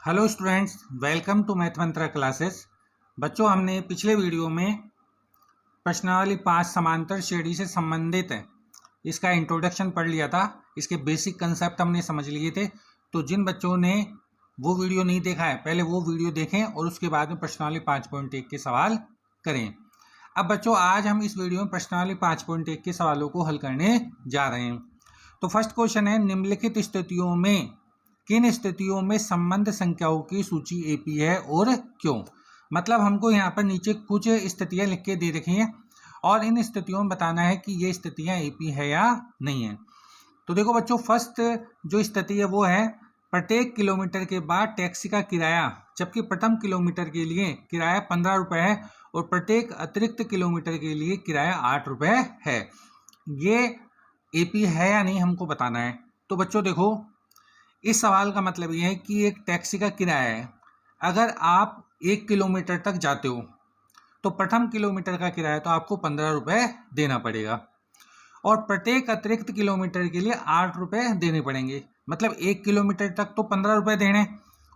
Hello students, welcome to math Mantra classes. बच्चों, हमने पिछले वीडियो में प्रश्नावली 5 समांतर श्रेणी से संबंधित है इसका इंट्रोडक्शन पढ़ लिया था। इसके बेसिक कंसेप्ट हमने समझ लिए थे। तो जिन बच्चों ने वो वीडियो नहीं देखा है, पहले वो वीडियो देखें और उसके बाद में प्रश्नावली 5.1 के सवाल करें। अब बच्चों, आज हम इस वीडियो में प्रश्नावली 5.1 के सवालों को हल करने जा रहे हैं। तो फर्स्ट क्वेश्चन है, निम्नलिखित स्थितियों में किन स्थितियों में संबंध संख्याओं की सूची एपी है और क्यों। मतलब हमको यहाँ पर नीचे कुछ स्थितियाँ लिख के दे रखी हैं और इन स्थितियों में बताना है कि ये स्थितियाँ एपी है या नहीं है। तो देखो बच्चों, फर्स्ट जो स्थिति है वो है, प्रत्येक किलोमीटर के बाद टैक्सी का किराया, जबकि प्रथम किलोमीटर के लिए किराया 15 रुपये है और प्रत्येक अतिरिक्त किलोमीटर के लिए किराया 8 रुपये है। ये एपी है या नहीं हमको बताना है। तो बच्चों देखो, इस सवाल का मतलब ये है कि एक टैक्सी का किराया है, अगर आप 1 किलोमीटर तक जाते हो तो प्रथम किलोमीटर का किराया तो आपको 15 रुपये देना पड़ेगा और प्रत्येक अतिरिक्त किलोमीटर के लिए 8 रुपये देने पड़ेंगे। मतलब 1 किलोमीटर तक तो 15 रुपये देने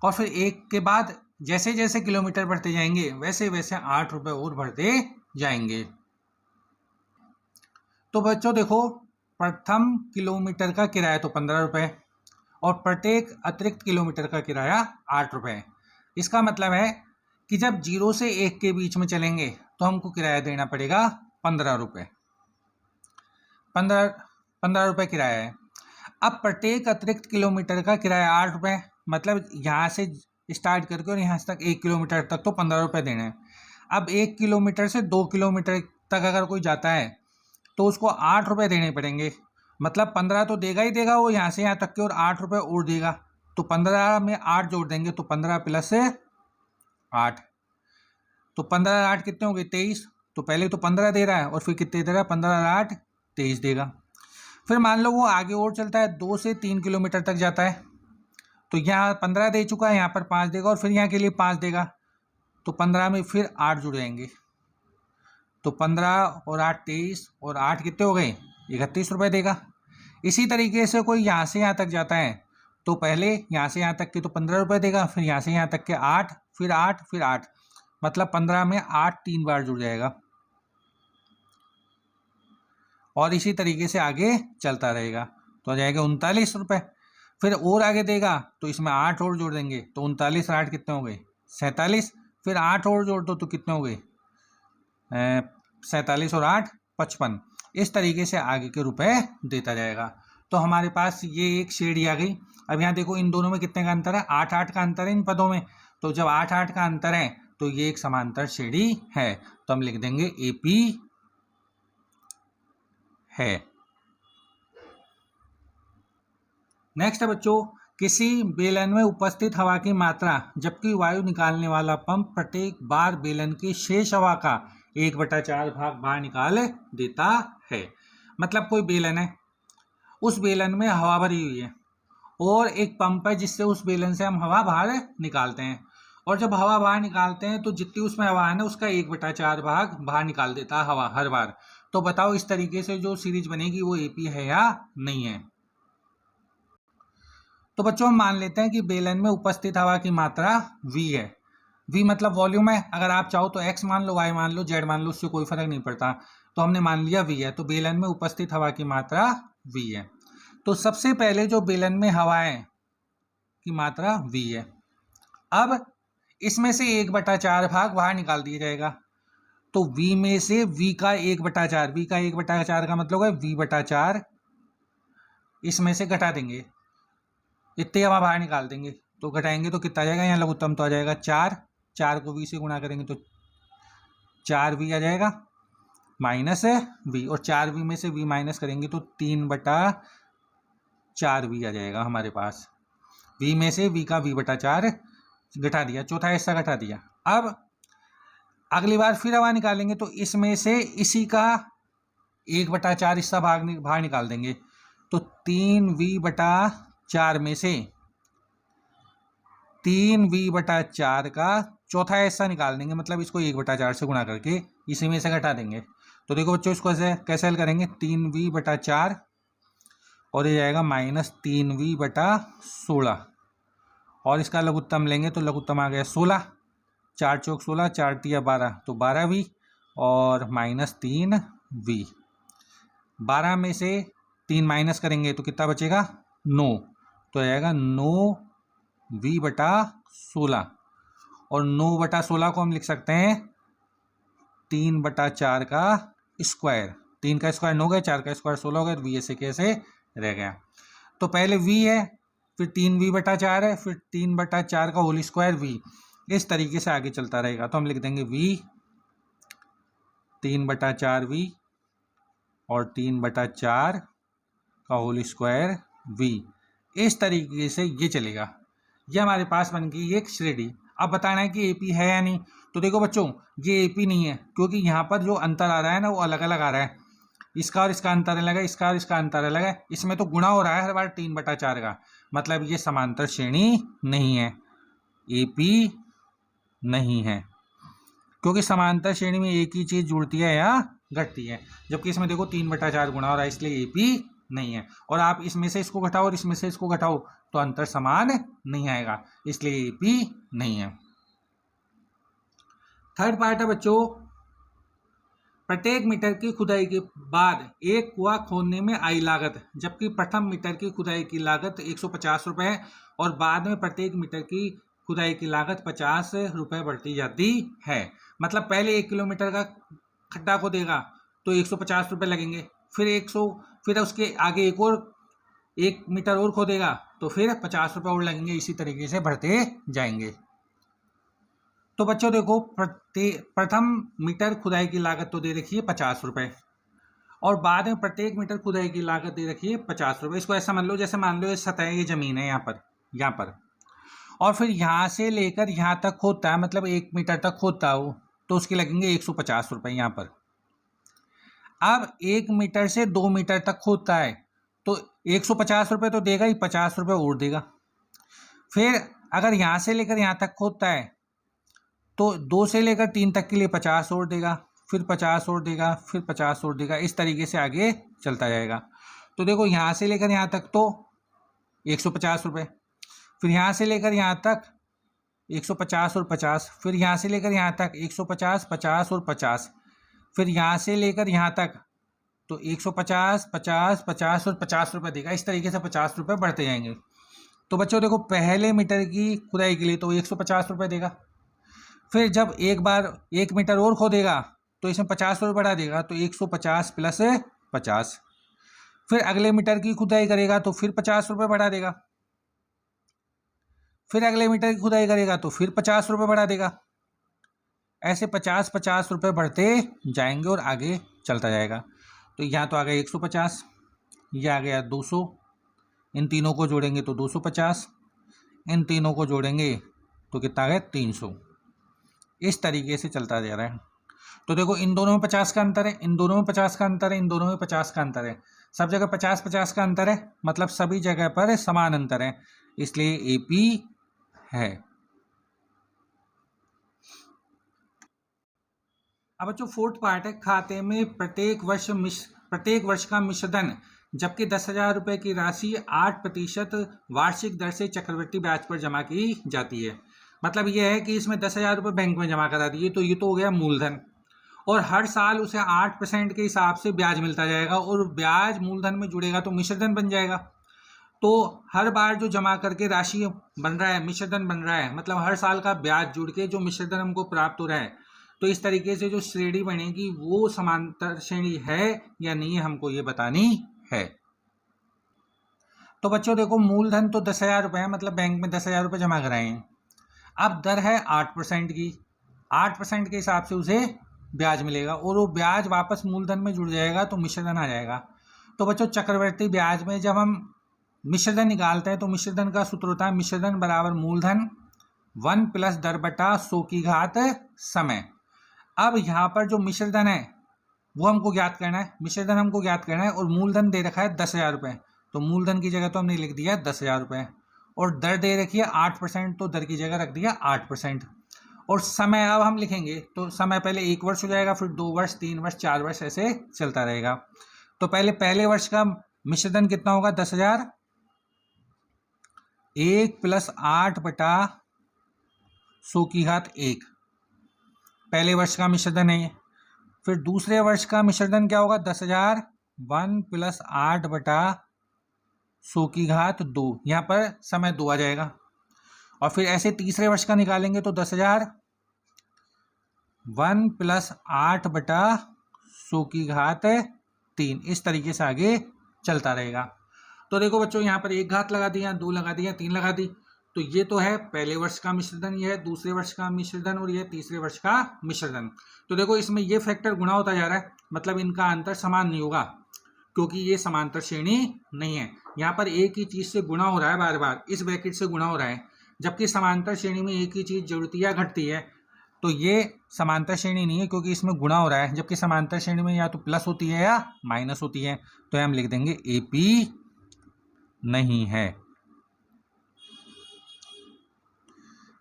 और फिर एक के बाद जैसे जैसे किलोमीटर बढ़ते जाएंगे वैसे वैसे 8 रुपये और बढ़ते जाएंगे। तो बच्चों देखो, प्रथम किलोमीटर का किराया तो 15 रुपये और प्रत्येक अतिरिक्त किलोमीटर का किराया 8 रुपये। इसका मतलब है कि जब 0 से 1 के बीच में चलेंगे तो हमको किराया देना पड़ेगा 15 रुपये। 15 रुपये किराया है। अब प्रत्येक अतिरिक्त किलोमीटर का किराया 8 रुपये, मतलब यहाँ से स्टार्ट करके और यहाँ तक 1 किलोमीटर तक तो 15 रुपये देने हैं। अब 1 किलोमीटर से 2 किलोमीटर तक अगर कोई जाता है तो उसको 8 रुपये देने पड़ेंगे। मतलब 15 तो देगा ही देगा वो यहाँ से यहाँ तक के, और 8 रुपये और देगा। तो 15 में 8 जोड़ देंगे तो 15 प्लस 8, तो 15 8 कितने हो गए 23। तो पहले तो 15 दे रहा है और फिर कितने दे रहा है, 15 8 23 देगा। फिर मान लो वो आगे और चलता है, 2 से 3 किलोमीटर तक जाता है तो यहाँ 15 दे चुका है, यहाँ पर 5 देगा और फिर यहाँ के लिए 5 देगा। तो 15 में फिर 8 जुड़ जाएंगे, तो 15 और 8 23 और 8 कितने हो गए 31 रुपये देगा। इसी तरीके से कोई यहाँ से यहाँ तक जाता है तो पहले यहाँ से यहाँ तक के तो 15 रुपये देगा, फिर यहाँ से यहाँ तक के 8, फिर 8, फिर 8, मतलब 15 में 8 3 बार जुड़ जाएगा और इसी तरीके से आगे चलता रहेगा तो आ जाएगा 39 रुपये। फिर और आगे देगा तो इसमें 8 और जोड़ देंगे तो 39 8 कितने हो गए 47, फिर 8 और जोड़ दो तो कितने हो गए 47 और 8 55। इस तरीके से आगे के रुपए देता जाएगा। तो हमारे पास ये एक श्रेणी आ गई। अब यहाँ देखो, इन दोनों में कितने का अंतर है, 8 8 का अंतर है इन पदों में। तो जब 8 8 का अंतर है तो ये एक समांतर श्रेणी है, तो हम लिख देंगे एपी है। नेक्स्ट है बच्चों, किसी बेलन में उपस्थित हवा की मात्रा जबकि वायु निकालने वाला पंप प्रत्येक बार बेलन की शेष हवा का 1/4 भाग बाहर निकाल देता है। मतलब कोई बेलन है, उस बेलन में हवा भरी हुई है और एक पंप है जिससे उस बेलन से हम हवा बाहर निकालते हैं, और जब हवा बाहर निकालते हैं तो जितनी उसमें हवा है ना उसका 1/4 भाग बाहर निकाल देता है हवा हर बार। तो बताओ इस तरीके से जो सीरीज बनेगी वो एपी है या नहीं है। तो बच्चों, हम मान लेते हैं कि बेलन में उपस्थित हवा की मात्रा v है। v मतलब वॉल्यूम है। अगर आप चाहो तो x मान लो, y मान लो, z मान लो, उससे कोई फर्क नहीं पड़ता। तो हमने मान लिया v है, तो बेलन में उपस्थित हवा की मात्रा v है। तो सबसे पहले जो बेलन में हवा है की मात्रा v है। अब इसमें से 1/4 भाग बाहर निकाल दिया जाएगा। तो v में से v का 1/4, v का 1/4 का मतलब है v/4, इसमें से घटा देंगे, इतने हवा बाहर निकाल देंगे। तो घटाएंगे तो कितना आ जाएगा, यहाँ लघुत्तम तो आ जाएगा 4, 4 को v से गुणा करेंगे तो 4v आ जाएगा माइनस v, और 4v में से v माइनस करेंगे तो 3/4v आ जाएगा हमारे पास। v में से v का v/4 घटा दिया, चौथा हिस्सा घटा दिया। अब अगली बार फिर हवा निकालेंगे तो इसमें से इसी का 1/4 हिस्सा बाहर निकाल देंगे, तो 3v/4 में से 3v/4 का चौथा हिस्सा निकाल देंगे, मतलब इसको 1/4 से गुणा करके इसी में से घटा देंगे। तो देखो बच्चों, इसको कैसे हल करेंगे, 3v/4 और ये जाएगा -3v/16, और इसका लघुत्तम लेंगे तो लघुत्तम आ गया 16, 4 चौक 16, 4 तिया 12, तो 12v और -3v। 12 में से 3 माइनस करेंगे तो कितना बचेगा 9, तो आएगा 9v/16 और 9/16 को हम लिख सकते हैं 3/4 का स्क्वायर। 3 का स्क्वायर 9 गया, 4 का स्क्वायर 16 हो गया, तो v ऐसे कैसे रह गया। तो पहले v है, फिर 3v/4 है, फिर 3/4 का होल स्क्वायर v। इस तरीके से आगे चलता रहेगा। तो हम लिख देंगे v 3/4v और 3/4 का होल स्क्वायर v। इस तरीके से ये चलेगा। ये हमारे पास बन गई एक श्रेणी। अब बताना है कि एपी है या नहीं। तो देखो बच्चों, ये एपी नहीं है, क्योंकि यहाँ पर जो अंतर आ रहा है ना वो अलग अलग आ रहा है। इसका और इसका अंतर अलग है, इसका और इसका अंतर अलग है। इसमें तो गुणा हो रहा है हर बार 3/4 का, मतलब ये समांतर श्रेणी नहीं है, एपी नहीं है। क्योंकि समांतर श्रेणी में एक ही चीज जुड़ती है या घटती है, जबकि इसमें देखो 3/4 गुणा हो रहा है, इसलिए एपी नहीं है। और आप इसमें से इसको घटाओ और इसमें से इसको घटाओ तो अंतर समान नहीं आएगा, इसलिए एपी नहीं है। थर्ड पार्ट है बच्चों, प्रत्येक मीटर की खुदाई के बाद एक कुआं खोदने में आई लागत, जबकि प्रथम मीटर की खुदाई की लागत 150 रुपये है और बाद में प्रत्येक मीटर की खुदाई की लागत 50 रुपये बढ़ती जाती है। मतलब पहले 1 किलोमीटर का खड्डा खोदेगा तो 150 रुपये लगेंगे, फिर उसके आगे एक और 1 मीटर और खोदेगा तो फिर 50 रुपये और लगेंगे। इसी तरीके से बढ़ते जाएंगे। तो बच्चों देखो, प्रथम मीटर खुदाई की लागत तो दे रखी है 50 रुपये और बाद में प्रत्येक मीटर खुदाई की लागत दे रखी है 50 रुपये। इसको ऐसा मान लो, जैसे मान लो ये सतह ये जमीन है यहाँ पर और फिर यहाँ से लेकर यहाँ तक खोदता है, मतलब 1 मीटर तक खोदता हो तो उसके लगेंगे 150 रुपये यहाँ पर। अब 1 मीटर से 2 मीटर तक खोदता है तो 150 रुपये तो देगा ही, 50 रुपये और देगा। फिर अगर यहाँ से लेकर यहाँ तक खोदता है तो 2 से लेकर 3 तक के लिए 50 और देगा, फिर 50 और देगा, फिर 50 और देगा। इस तरीके से आगे चलता जाएगा। तो देखो, यहाँ से लेकर यहाँ तक तो 150 रुपये, फिर यहाँ से लेकर यहाँ तक 150 और 50, फिर यहाँ से लेकर यहाँ तक 150, 50 और 50, फिर यहाँ से लेकर यहाँ तक तो 150, 50, 50 और 50 रुपये देगा। इस तरीके से 50 रुपये बढ़ते जाएंगे। तो बच्चों देखो, पहले मीटर की खुदाई के लिए तो 150 रुपये देगा, फिर जब एक बार 1 मीटर और खोदेगा तो इसमें 50 रुपये बढ़ा देगा, तो 150 प्लस 50। फिर अगले मीटर की खुदाई करेगा तो फिर 50 रुपये बढ़ा देगा, फिर अगले मीटर की खुदाई करेगा तो फिर 50 रुपये बढ़ा देगा। ऐसे 50-50 रुपये बढ़ते जाएंगे और आगे चलता जाएगा। तो यहाँ तो आ गया 150, ये आ गया 200, इन तीनों को जोड़ेंगे तो 250, इन तीनों को जोड़ेंगे तो कितना आ गया 300। इस तरीके से चलता जा रहा है। तो देखो, इन दोनों में 50 का अंतर है, इन दोनों में 50 का अंतर है, इन दोनों में 50 का अंतर है। सब जगह 50-50 का अंतर है, मतलब सभी जगह पर समान अंतर है, इसलिए एपी है। अब बच्चों फोर्थ पार्ट है, खाते में प्रत्येक वर्ष का मिश्रधन, जबकि 10,000 रुपये की राशि 8% वार्षिक दर से चक्रवृद्धि ब्याज पर जमा की जाती है। मतलब यह है कि इसमें 10,000 रुपये बैंक में जमा करा दिए तो ये तो हो गया मूलधन, और हर साल उसे 8% के हिसाब से ब्याज मिलता जाएगा और ब्याज मूलधन में जुड़ेगा तो मिश्रधन बन जाएगा। तो हर बार जो जमा करके राशि बन रहा है, मिश्रधन बन रहा है, मतलब हर साल का ब्याज जुड़ के जो मिश्रधन हमको प्राप्त हो रहा है। तो इस तरीके से जो श्रेणी बनेगी वो समांतर श्रेणी है या नहीं, हमको ये बतानी है। तो बच्चों देखो, मूलधन तो 10,000 रुपये है, मतलब बैंक में 10,000 रुपये जमा कराए हैं। अब दर है 8% की, 8% के हिसाब से उसे ब्याज मिलेगा और वो ब्याज वापस मूलधन में जुड़ जाएगा तो मिश्रधन आ जाएगा। तो बच्चों, चक्रवृद्धि ब्याज में जब हम मिश्रधन निकालते हैं तो मिश्रधन का सूत्र होता है मिश्रधन बराबर मूलधन 1 प्लस दर बटा 100 की घात समय। अब यहाँ पर जो मिश्रधन है वो हमको ज्ञात करना है, मिश्रधन हमको ज्ञात करना है और मूलधन दे रखा है 10,000 रुपये, तो मूलधन की जगह तो हमने लिख दिया 10,000 रुपये, और दर दे रखी है 8%, तो दर की जगह रख दिया 8%। और समय अब हम लिखेंगे तो समय पहले 1 वर्ष हो जाएगा, फिर 2 वर्ष, 3 वर्ष, 4 वर्ष, ऐसे चलता रहेगा। तो पहले वर्ष का मिश्रधन कितना होगा 10,000, 1 + 8/100⁻1 पहले वर्ष का मिश्रधन है। फिर दूसरे वर्ष का मिश्रधन क्या होगा? 10,000 1 + 8/100⁻2। यहाँ पर समय 2 आ जाएगा। और फिर ऐसे तीसरे वर्ष का निकालेंगे तो 10,000 1 + 8/100⁻3। इस तरीके से आगे चलता रहेगा। तो देखो बच्चों, यहाँ पर 1 घात लगा दिया, 2 लगा दिया, 3 लगा दी। तो ये तो है पहले वर्ष का मिश्रधन, ये है दूसरे वर्ष का मिश्रधन और ये तीसरे वर्ष का मिश्रधन। तो देखो इसमें ये फैक्टर गुणा होता जा रहा है, मतलब इनका अंतर समान नहीं होगा क्योंकि ये समांतर श्रेणी नहीं है। यहाँ पर एक ही चीज से गुणा हो रहा है, बार बार इस ब्रैकेट से गुणा हो रहा है, जबकि समांतर श्रेणी में एक ही चीज जुड़ती है या घटती है। तो ये समांतर श्रेणी नहीं है क्योंकि इसमें गुणा हो रहा है, जबकि समांतर श्रेणी में या तो प्लस होती है या माइनस होती है। तो हम लिख देंगे AP नहीं है,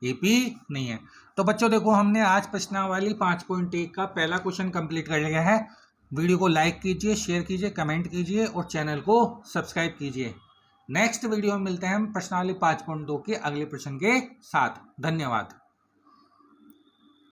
AP नहीं है। तो बच्चों देखो, हमने आज प्रश्नावली 5.1 का पहला क्वेश्चन कंप्लीट कर लिया है। वीडियो को लाइक कीजिए, शेयर कीजिए, कमेंट कीजिए और चैनल को सब्सक्राइब कीजिए। नेक्स्ट वीडियो में मिलते हैं हम प्रश्नावली 5.2 के अगले प्रश्न के साथ। धन्यवाद।